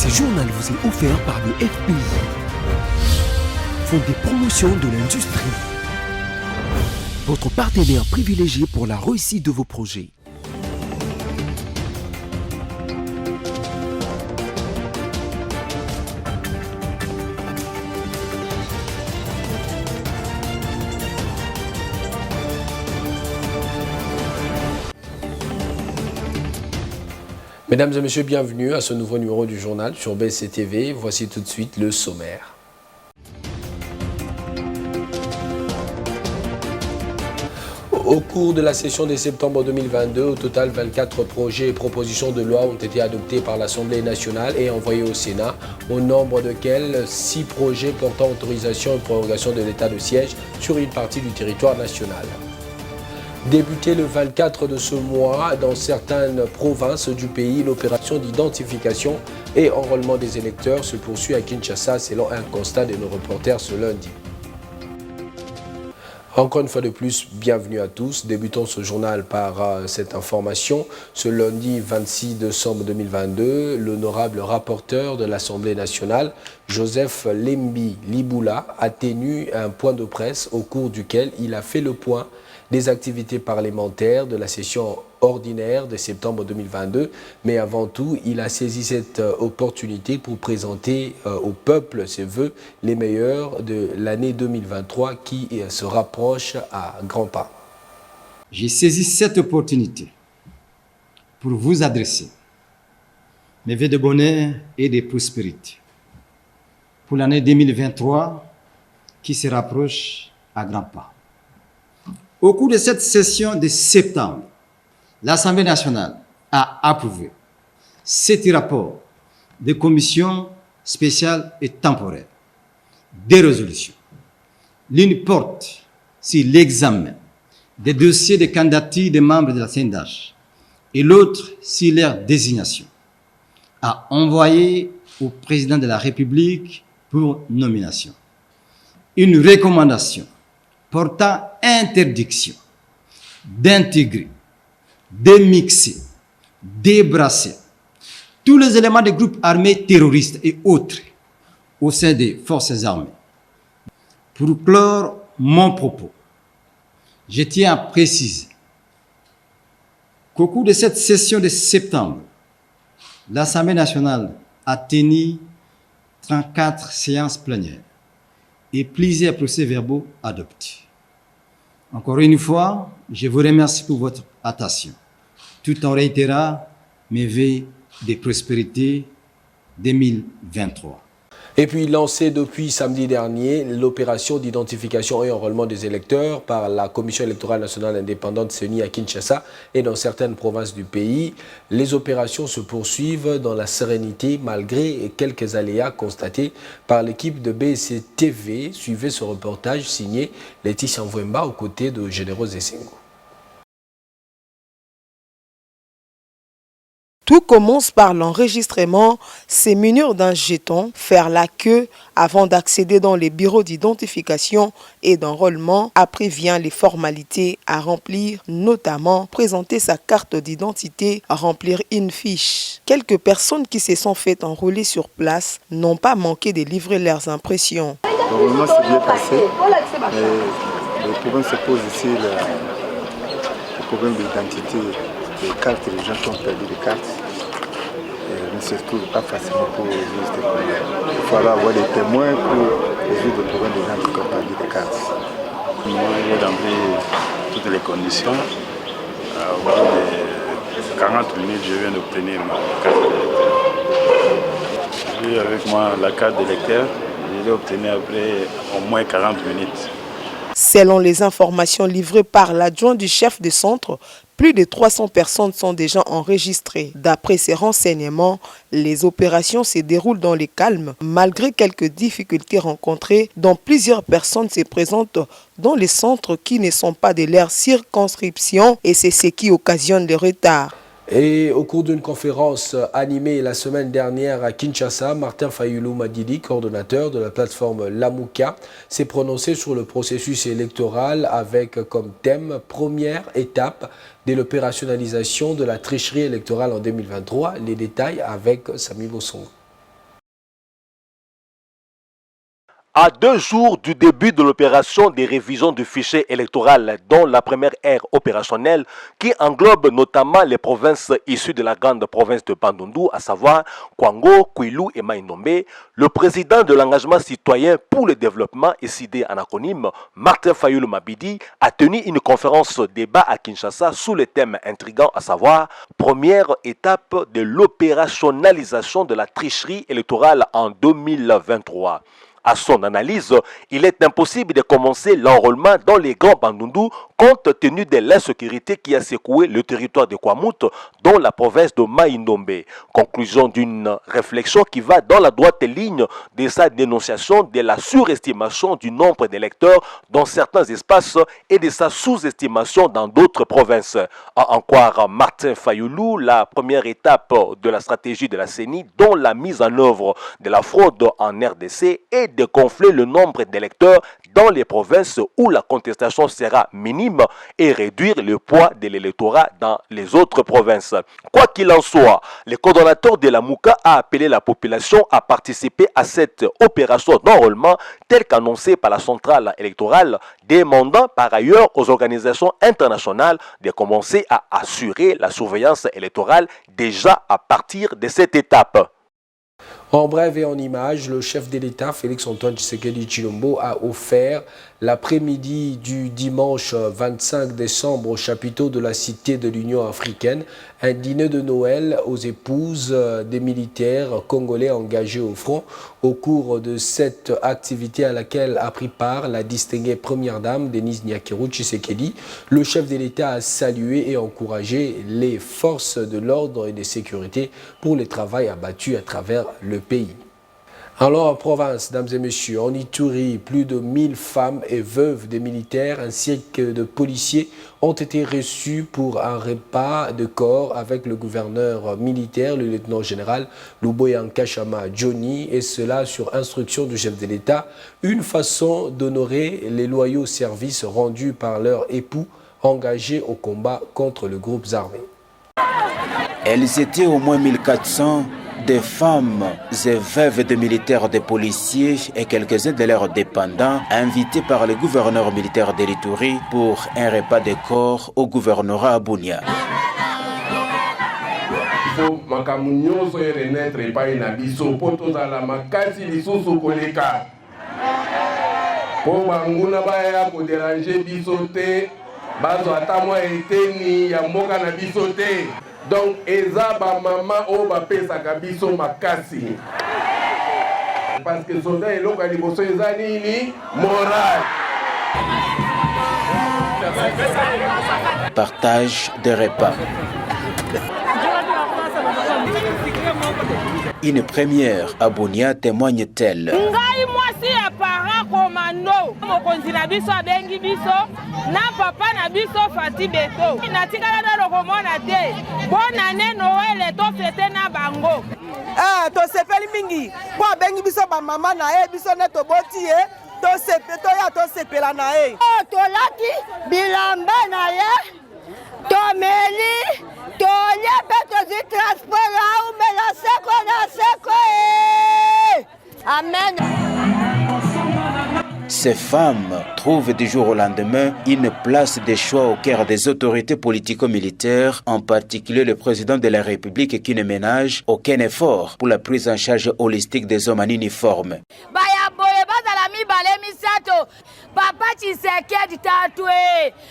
Ce journal vous est offert par le FPI, Fonds des promotions de l'industrie, votre partenaire privilégié pour la réussite de vos projets. Mesdames et messieurs, bienvenue à ce nouveau numéro du journal sur BCTV. Voici tout de suite le sommaire. Au cours de la session de septembre 2022, au total 24 projets et propositions de loi ont été adoptés par l'Assemblée nationale et envoyés au Sénat, au nombre desquels 6 projets portant autorisation et prorogation de l'état de siège sur une partie du territoire national. Débuté le 24 de ce mois, dans certaines provinces du pays, l'opération d'identification et enrôlement des électeurs se poursuit à Kinshasa selon un constat de nos reporters ce lundi. Encore une fois de plus, bienvenue à tous. Débutons ce journal par cette information. Ce lundi 26 décembre 2022, l'honorable rapporteur de l'Assemblée nationale, Joseph Lembi Liboula, a tenu un point de presse au cours duquel il a fait le point des activités parlementaires de la session ordinaire de septembre 2022. Mais avant tout, il a saisi cette opportunité pour présenter au peuple ses vœux les meilleurs de l'année 2023 qui se rapproche à grands pas. J'ai saisi cette opportunité pour vous adresser mes vœux de bonheur et de prospérité pour l'année 2023 qui se rapproche à grands pas. Au cours de cette session de septembre, l'Assemblée nationale a approuvé 7 rapports de commissions spéciales et temporaires, des résolutions. L'une porte sur l'examen des dossiers de candidature des membres de la CNDH et l'autre sur leur désignation, a envoyé au président de la République pour nomination. Une recommandation portant interdiction d'intégrer, de mixer, débrasser tous les éléments des groupes armés terroristes et autres au sein des forces armées. Pour clore mon propos, je tiens à préciser qu'au cours de cette session de septembre, l'Assemblée nationale a tenu 34 séances plénières et plusieurs procès-verbaux adoptés. Encore une fois, je vous remercie pour votre attention, tout en réitérant mes vœux de prospérité 2023. Et puis lancée depuis samedi dernier, l'opération d'identification et enrôlement des électeurs par la Commission électorale nationale indépendante CENI à Kinshasa et dans certaines provinces du pays. Les opérations se poursuivent dans la sérénité malgré quelques aléas constatés par l'équipe de BCTV. Suivez ce reportage signé Laetitia Mvwemba aux côtés de Généraux Essengo. Tout commence par l'enregistrement, c'est munir d'un jeton, faire la queue avant d'accéder dans les bureaux d'identification et d'enrôlement. Après vient les formalités à remplir, notamment présenter sa carte d'identité, remplir une fiche. Quelques personnes qui se sont fait enrôler sur place n'ont pas manqué de livrer leurs impressions. L'enrôlement s'est bien passé. Le problème se pose ici, le problème d'identité. Les cartes, les gens qui ont perdu des cartes ne se trouvent pas facilement pour résoudre ces problèmes. Il faut avoir des témoins pour résoudre le problème des gens qui ont perdu des cartes. Moi, j'ai rempli toutes les conditions. Au bout de 40 minutes, je viens d'obtenir ma carte d'électeur. J'ai avec moi la carte d'électeur. Je l'ai obtenue après au moins 40 minutes. Selon les informations livrées par l'adjoint du chef de centre, plus de 300 personnes sont déjà enregistrées. D'après ces renseignements, les opérations se déroulent dans le calme, malgré quelques difficultés rencontrées, dont plusieurs personnes se présentent dans les centres qui ne sont pas de leur circonscription et c'est ce qui occasionne le retard. Et au cours d'une conférence animée la semaine dernière à Kinshasa, Martin Fayulu Madidi, coordonnateur de la plateforme Lamouka, s'est prononcé sur le processus électoral avec comme thème première étape de l'opérationnalisation de la tricherie électorale en 2023. Les détails avec Sami Bossongo. À 2 jours du début de l'opération des révisions du fichier électoral, dont la première ère opérationnelle, qui englobe notamment les provinces issues de la grande province de Bandundu, à savoir Kwango, Kwilu et Maindombe, le président de l'engagement citoyen pour le développement, SID en acronyme, Martin Fayulu Mabidi, a tenu une conférence débat à Kinshasa sous le thème intrigant, à savoir première étape de l'opérationnalisation de la tricherie électorale en 2023. À son analyse, il est impossible de commencer l'enrôlement dans les grands Bandundu compte tenu de l'insécurité qui a secoué le territoire de Kwamouth, dont la province de Maindombe. Conclusion d'une réflexion qui va dans la droite ligne de sa dénonciation de la surestimation du nombre d'électeurs dans certains espaces et de sa sous-estimation dans d'autres provinces. À en croire Martin Fayulu, la première étape de la stratégie de la CENI, dont la mise en œuvre de la fraude en RDC est de gonfler le nombre d'électeurs dans les provinces où la contestation sera minime et réduire le poids de l'électorat dans les autres provinces. Quoi qu'il en soit, le coordonnateur de la MOUCA a appelé la population à participer à cette opération d'enrôlement telle qu'annoncée par la centrale électorale, demandant par ailleurs aux organisations internationales de commencer à assurer la surveillance électorale déjà à partir de cette étape. En bref et en images, le chef de l'État, Félix-Antoine Tshisekedi Tshilombo, a offert l'après-midi du dimanche 25 décembre au chapiteau de la Cité de l'Union africaine un dîner de Noël aux épouses des militaires congolais engagés au front. Au cours de cette activité à laquelle a pris part la distinguée première dame Denise Nyakeru Tshisekedi, le chef de l'État a salué et encouragé les forces de l'ordre et de sécurité pour le travail abattu à travers le pays. Alors en province, mesdames et messieurs, en Ituri, plus de 1000 femmes et veuves des militaires ainsi que de policiers ont été reçues pour un repas de corps avec le gouverneur militaire, le lieutenant-général Luboya Nkashama Johnny, et cela sur instruction du chef de l'État, une façon d'honorer les loyaux services rendus par leurs époux engagés au combat contre les groupes armés. Elles étaient au moins 1400. Des femmes et veuves de militaires, de policiers et quelques-uns de leurs dépendants invités par le gouverneur militaire de l'Ituri pour un repas de corps au gouvernorat à Bunia. Donc, eza ba maman o ba pesa kabiso makasi. Parce que soldat et l'eau liboso eza nini moral. Partage des repas. Une première à Bunia témoigne-t-elle. Mokonzi na biso abengi biso na papa na biso Fati Beto natikala na lokomona te bona ne Noël to fete na bango to sepeli mingi po abengi biso ba mama na e biso ne to boti e to sepeto ya to sepela na e to laki bilamba na ye to meli to lia peto zi transport au mela seko e amen. Ces femmes trouvent du jour au lendemain une place de choix au cœur des autorités politico-militaires, en particulier le président de la République qui ne ménage aucun effort pour la prise en charge holistique des hommes en uniforme.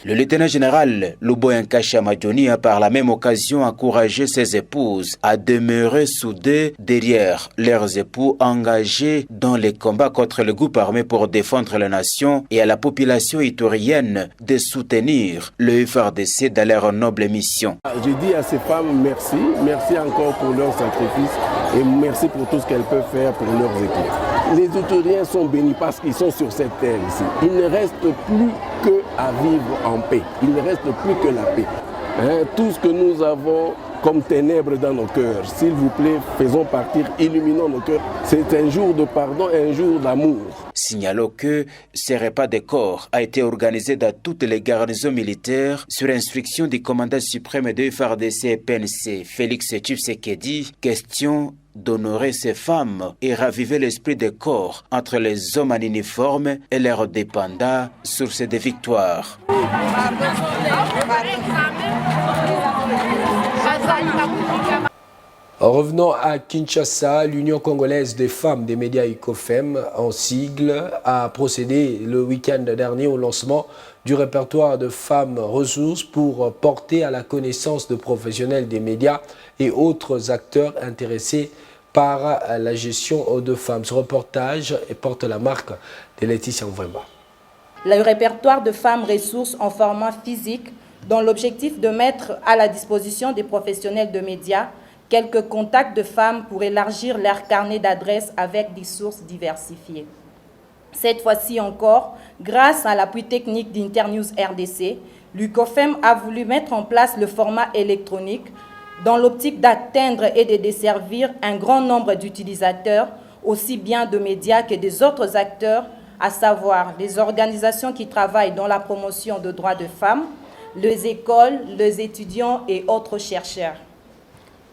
Le lieutenant-général Luboya Nkashama Johnny a par la même occasion encouragé ses épouses à demeurer soudées derrière leurs époux engagés dans les combats contre le groupe armé pour défendre la nation et à la population iturienne de soutenir le FARDC dans leur noble mission. Je dis à ces femmes merci, merci encore pour leur sacrifice et merci pour tout ce qu'elles peuvent faire pour leurs époux. Les Ituriens sont bénis parce qu'ils sont sur cette terre ici. Il ne reste plus qu'à vivre en paix. Il ne reste plus que la paix. Tout ce que nous avons comme ténèbres dans nos cœurs. S'il vous plaît, faisons partir, illuminons nos cœurs. C'est un jour de pardon et un jour d'amour. Signalons que ce repas de corps a été organisé dans toutes les garnisons militaires sur instruction du commandant suprême de FARDC et PNC, Félix Tshisekedi. Question d'honorer ces femmes et raviver l'esprit de corps entre les hommes en uniforme et leurs dépendants, source de victoire. Revenons à Kinshasa, l'Union congolaise des femmes des médias ICOFEM, en sigle, a procédé le week-end dernier au lancement du répertoire de femmes ressources pour porter à la connaissance de professionnels des médias et autres acteurs intéressés par la gestion de femmes. Ce reportage porte la marque de Laetitia Mvemba. Le répertoire de femmes ressources en format physique, dont l'objectif de mettre à la disposition des professionnels de médias quelques contacts de femmes pour élargir leur carnet d'adresses avec des sources diversifiées. Cette fois-ci encore, grâce à l'appui technique d'Internews RDC, l'UCOFEM a voulu mettre en place le format électronique dans l'optique d'atteindre et de desservir un grand nombre d'utilisateurs, aussi bien de médias que des autres acteurs, à savoir les organisations qui travaillent dans la promotion des droits de femmes, les écoles, les étudiants et autres chercheurs.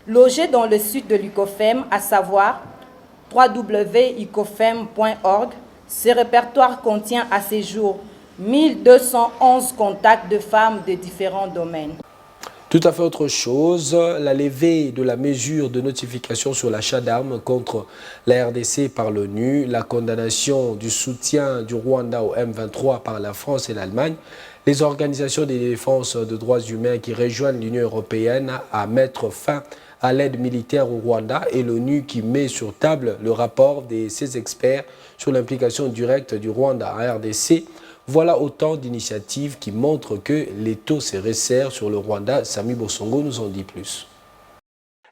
Logé dans le site de l'UCOFEM, à savoir www.icofem.org, ce répertoire contient à ce jour 1211 contacts de femmes de différents domaines. Tout à fait autre chose, la levée de la mesure de notification sur l'achat d'armes contre la RDC par l'ONU, la condamnation du soutien du Rwanda au M23 par la France et l'Allemagne, les organisations de défense des droits humains qui rejoignent l'Union européenne à mettre fin à l'aide militaire au Rwanda et l'ONU qui met sur table le rapport de ses experts sur l'implication directe du Rwanda en RDC. Voilà autant d'initiatives qui montrent que les taux se resserrent sur le Rwanda. Sami Bosongo nous en dit plus.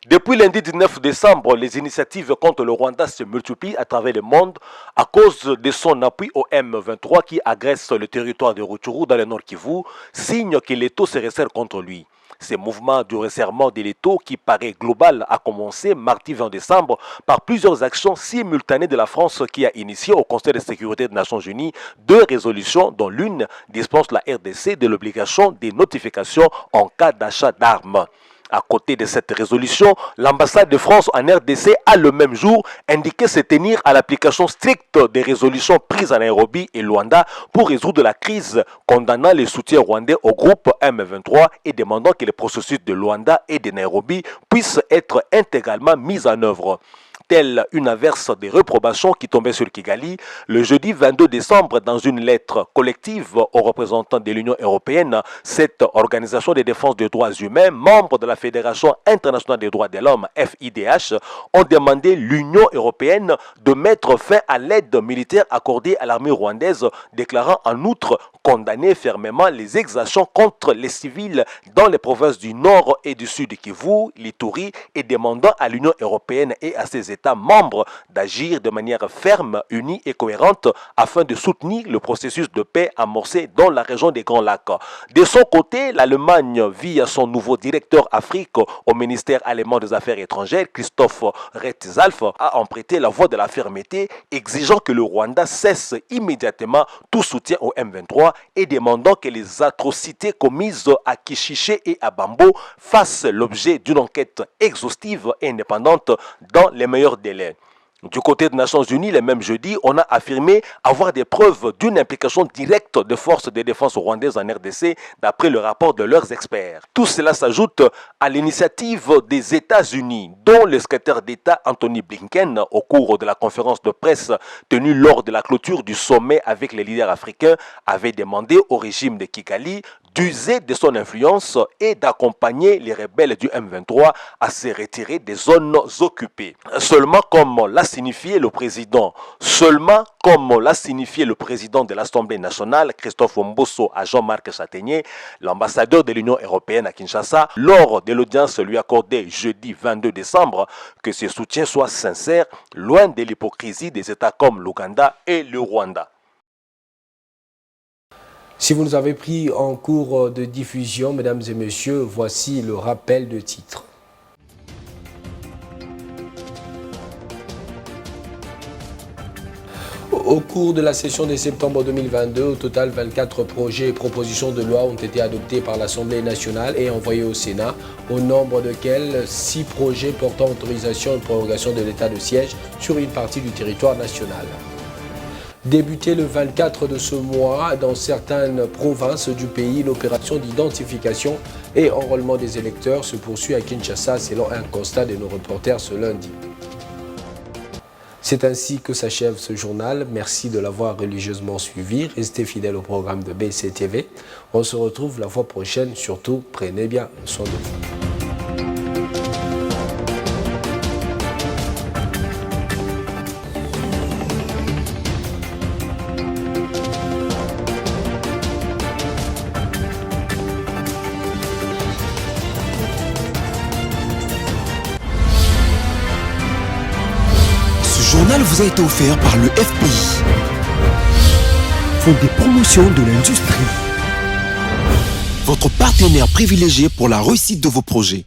Depuis lundi 19 décembre, les initiatives contre le Rwanda se multiplient à travers le monde à cause de son appui au M23 qui agresse le territoire de Rutshuru dans le Nord Kivu, signe que les taux se resserrent contre lui. Ce mouvement du resserrement de l'étau qui paraît global a commencé mardi 20 décembre par plusieurs actions simultanées de la France qui a initié au Conseil de sécurité des Nations Unies 2 résolutions dont l'une dispense la RDC de l'obligation des notifications en cas d'achat d'armes. À côté de cette résolution, l'ambassade de France en RDC a le même jour indiqué se tenir à l'application stricte des résolutions prises à Nairobi et Luanda pour résoudre la crise, condamnant les soutiens rwandais au groupe M23 et demandant que les processus de Luanda et de Nairobi puissent être intégralement mis en œuvre. Telle une averse des reprobations qui tombait sur Kigali, le jeudi 22 décembre, dans une lettre collective aux représentants de l'Union européenne, cette organisation de défense des droits humains, membre de la Fédération internationale des droits de l'homme, FIDH, ont demandé l'Union européenne de mettre fin à l'aide militaire accordée à l'armée rwandaise, déclarant en outre condamner fermement les exactions contre les civils dans les provinces du Nord et du Sud Kivu, l'Ituri, et demandant à l'Union européenne et à ses États membres d'agir de manière ferme, unie et cohérente afin de soutenir le processus de paix amorcé dans la région des Grands Lacs. De son côté, l'Allemagne, via son nouveau directeur Afrique au ministère allemand des Affaires étrangères, Christoph Retzalf, a emprunté la voie de la fermeté, exigeant que le Rwanda cesse immédiatement tout soutien au M23 et demandant que les atrocités commises à Kishiché et à Bambo fassent l'objet d'une enquête exhaustive et indépendante dans les meilleurs délais. Du côté des Nations Unies, le même jeudi, on a affirmé avoir des preuves d'une implication directe de forces de défense rwandaises en RDC, d'après le rapport de leurs experts. Tout cela s'ajoute à l'initiative des États-Unis, dont le secrétaire d'État Anthony Blinken, au cours de la conférence de presse tenue lors de la clôture du sommet avec les leaders africains, avait demandé au régime de Kigali d'user de son influence et d'accompagner les rebelles du M23 à se retirer des zones occupées. Seulement comme l'a signifié le président de l'Assemblée nationale, Christophe Mbosso, à Jean-Marc Châtaignier, l'ambassadeur de l'Union européenne à Kinshasa, lors de l'audience lui accordée jeudi 22 décembre, que ce soutien soit sincère, loin de l'hypocrisie des États comme l'Ouganda et le Rwanda. Si vous nous avez pris en cours de diffusion, mesdames et messieurs, voici le rappel de titre. Au cours de la session de septembre 2022, au total 24 projets et propositions de loi ont été adoptés par l'Assemblée nationale et envoyés au Sénat, au nombre desquels 6 projets portant autorisation et prorogation de l'état de siège sur une partie du territoire national. Débuté le 24 de ce mois, dans certaines provinces du pays, l'opération d'identification et enrôlement des électeurs se poursuit à Kinshasa selon un constat de nos reporters ce lundi. C'est ainsi que s'achève ce journal. Merci de l'avoir religieusement suivi. Restez fidèles au programme de BCTV. On se retrouve la fois prochaine. Surtout, prenez bien soin de vous. Ce journal vous a été offert par le FPI, Fonds des promotions de l'industrie, votre partenaire privilégié pour la réussite de vos projets.